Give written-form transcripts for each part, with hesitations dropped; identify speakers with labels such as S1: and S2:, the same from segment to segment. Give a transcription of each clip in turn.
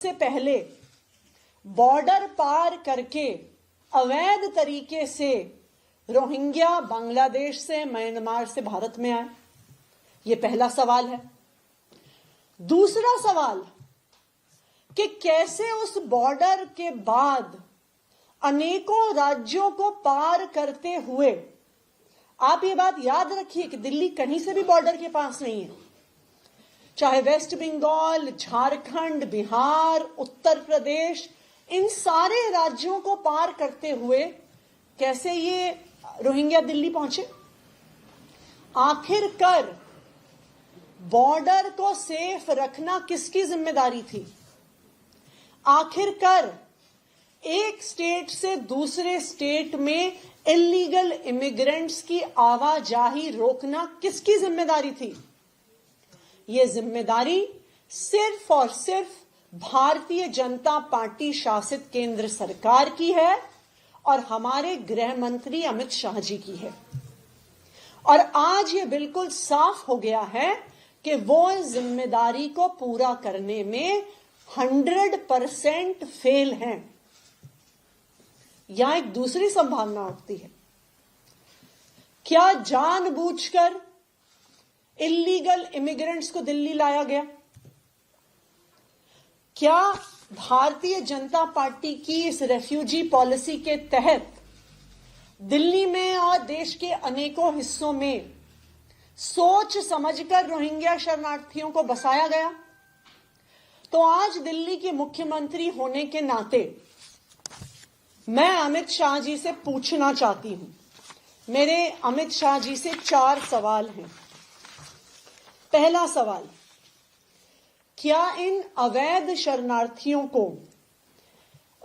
S1: से पहले बॉर्डर पार करके अवैध तरीके से रोहिंग्या बांग्लादेश से म्यांमार से भारत में आए। ये पहला सवाल है। दूसरा सवाल कि कैसे उस बॉर्डर के बाद अनेकों राज्यों को पार करते हुए, आप ये बात याद रखिए कि दिल्ली कहीं से भी बॉर्डर के पास नहीं है, चाहे वेस्ट बंगाल, झारखंड, बिहार, उत्तर प्रदेश, इन सारे राज्यों को पार करते हुए कैसे ये रोहिंग्या दिल्ली पहुंचे। आखिरकार बॉर्डर को सेफ रखना किसकी जिम्मेदारी थी? आखिरकार एक स्टेट से दूसरे स्टेट में इलीगल इमिग्रेंट्स की आवाजाही रोकना किसकी जिम्मेदारी थी? ये जिम्मेदारी सिर्फ और सिर्फ भारतीय जनता पार्टी शासित केंद्र सरकार की है और हमारे गृह मंत्री अमित शाह जी की है। और आज ये बिल्कुल साफ हो गया है कि वो इस जिम्मेदारी को पूरा करने में 100% फेल हैं। यहां एक दूसरी संभावना उठती है, क्या जानबूझकर इलीगल इमिग्रेंट्स को दिल्ली लाया गया? क्या भारतीय जनता पार्टी की इस रेफ्यूजी पॉलिसी के तहत दिल्ली में और देश के अनेकों हिस्सों में सोच समझकर रोहिंग्या शरणार्थियों को बसाया गया? तो आज दिल्ली के मुख्यमंत्री होने के नाते मैं अमित शाह जी से पूछना चाहती हूं। मेरे अमित शाह जी से 4 सवाल हैं। पहला सवाल, क्या इन अवैध शरणार्थियों को,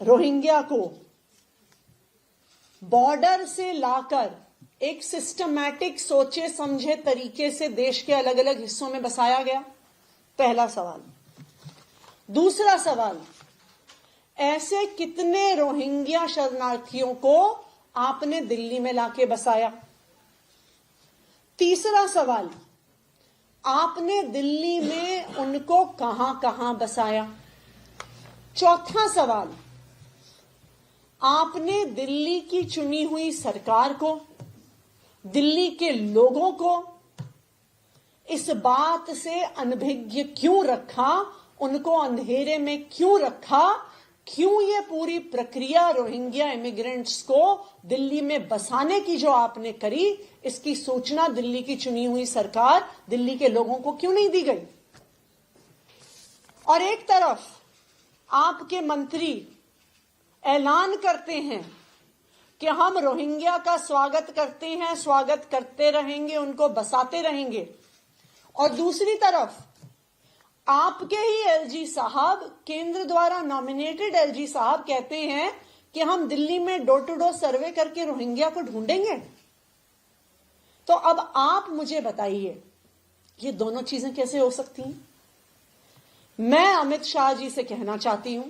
S1: रोहिंग्या को बॉर्डर से लाकर एक सिस्टमैटिक सोचे समझे तरीके से देश के अलग अलग हिस्सों में बसाया गया? पहला सवाल। दूसरा सवाल, ऐसे कितने रोहिंग्या शरणार्थियों को आपने दिल्ली में लाके बसाया? तीसरा सवाल, आपने दिल्ली में उनको कहां कहां बसाया? चौथा सवाल, आपने दिल्ली की चुनी हुई सरकार को, दिल्ली के लोगों को इस बात से अनभिज्ञ क्यों रखा, उनको अंधेरे में क्यों रखा? क्यों ये पूरी प्रक्रिया रोहिंग्या इमिग्रेंट्स को दिल्ली में बसाने की जो आपने करी, इसकी सूचना दिल्ली की चुनी हुई सरकार, दिल्ली के लोगों को क्यों नहीं दी गई? और एक तरफ आपके मंत्री ऐलान करते हैं कि हम रोहिंग्या का स्वागत करते हैं, स्वागत करते रहेंगे, उनको बसाते रहेंगे, और दूसरी तरफ आपके ही एलजी साहब, केंद्र द्वारा नॉमिनेटेड एलजी साहब कहते हैं कि हम दिल्ली में डोर टू डोर सर्वे करके रोहिंग्या को ढूंढेंगे। तो अब आप मुझे बताइए, ये दोनों चीजें कैसे हो सकती हैं? मैं अमित शाह जी से कहना चाहती हूं,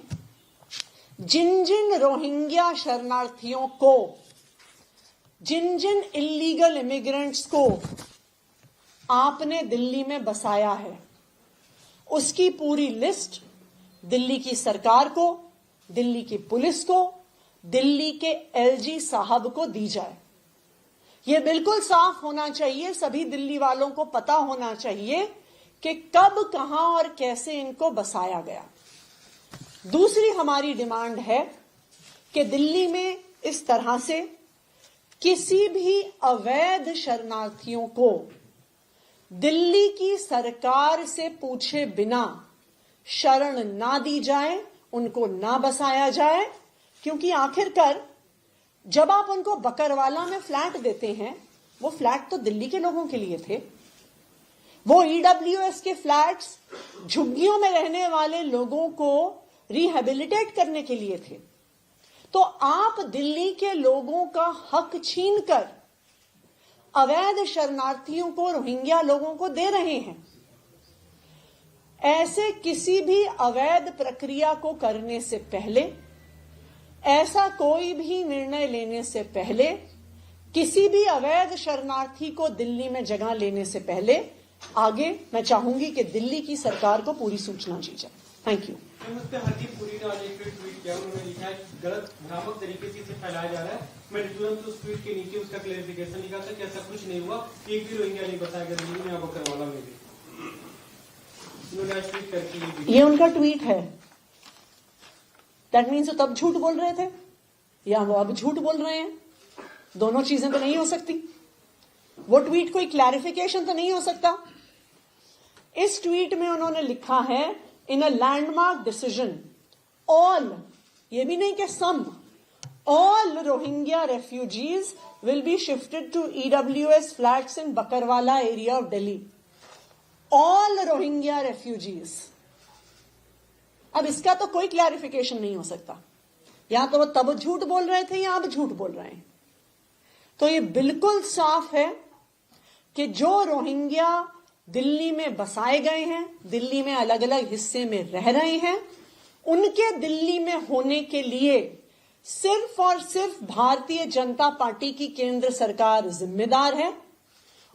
S1: जिन जिन रोहिंग्या शरणार्थियों को, जिन जिन इलीगल इमिग्रेंट्स को आपने दिल्ली में बसाया है, उसकी पूरी लिस्ट दिल्ली की सरकार को, दिल्ली की पुलिस को, दिल्ली के एलजी साहब को दी जाए। यह बिल्कुल साफ होना चाहिए, सभी दिल्ली वालों को पता होना चाहिए कि कब, कहां और कैसे इनको बसाया गया। दूसरी हमारी डिमांड है कि दिल्ली में इस तरह से किसी भी अवैध शरणार्थियों को दिल्ली की सरकार से पूछे बिना शरण ना दी जाए, उनको ना बसाया जाए, क्योंकि आखिरकार जब आप उनको बकरवाला में फ्लैट देते हैं, वो फ्लैट तो दिल्ली के लोगों के लिए थे। वो ईडब्ल्यूएस के फ्लैट्स झुग्गियों में रहने वाले लोगों को रिहेबिलिटेट करने के लिए थे। तो आप दिल्ली के लोगों का हक छीनकर अवैध शरणार्थियों को, रोहिंग्या लोगों को दे रहे हैं। ऐसे किसी भी अवैध प्रक्रिया को करने से पहले, ऐसा कोई भी निर्णय लेने से पहले, किसी भी अवैध शरणार्थी को दिल्ली में जगह लेने से पहले, आगे मैं चाहूंगी कि दिल्ली की सरकार को पूरी सूचना दी जाए। Thank you.
S2: हरदीप पुरी ने आज एक ट्वीट किया, उन्होंने लिखा है गलत भ्रामक तरीके से इसे फैलाया जा रहा है। मैंने तुरंत उस ट्वीट के नीचे उसका क्लेरिफिकेशन लिखा था कि ऐसा कुछ नहीं हुआ, एक भी रोहिंग्या नहीं बताया गया दिल्ली में या बकरवाला में भी। उन्होंने आज ट्वीट करके
S1: ये उनका ट्वीट है, दैट मीन्स वो तब झूठ बोल रहे थे या वो अब झूठ बोल रहे हैं? दोनों चीजें तो नहीं हो सकती। वो ट्वीट कोई क्लैरिफिकेशन तो नहीं हो सकता। इस ट्वीट में उन्होंने लिखा है in a landmark decision all, ये भी नहीं कि some, all Rohingya refugees will be shifted to EWS flats in Bakkarwala area of Delhi. All Rohingya refugees. अब इसका तो कोई क्लैरिफिकेशन नहीं हो सकता। या तो वो तब झूठ बोल रहे थे या अब झूठ बोल रहे हैं। तो ये बिल्कुल साफ है कि जो रोहिंग्या दिल्ली में बसाए गए हैं, दिल्ली में अलग अलग हिस्से में रह रहे हैं, उनके दिल्ली में होने के लिए सिर्फ और सिर्फ भारतीय जनता पार्टी की केंद्र सरकार जिम्मेदार है।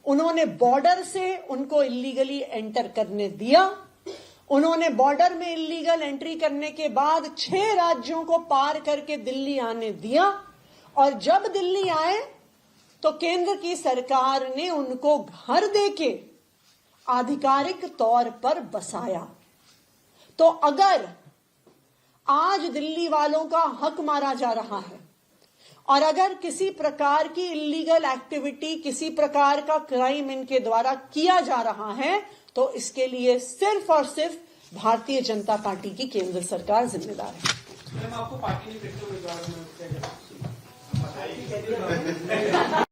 S1: उन्होंने बॉर्डर से उनको इलीगली एंटर करने दिया। उन्होंने बॉर्डर में इलीगल एंट्री करने के बाद 6 राज्यों को पार करके दिल्ली आने दिया, और जब दिल्ली आए तो केंद्र की सरकार ने उनको घर देके आधिकारिक तौर पर बसाया। तो अगर आज दिल्ली वालों का हक मारा जा रहा है और अगर किसी प्रकार की इलीगल एक्टिविटी, किसी प्रकार का क्राइम इनके द्वारा किया जा रहा है, तो इसके लिए सिर्फ और सिर्फ भारतीय जनता पार्टी की केंद्र सरकार जिम्मेदार है।
S2: आपको पार्टी ने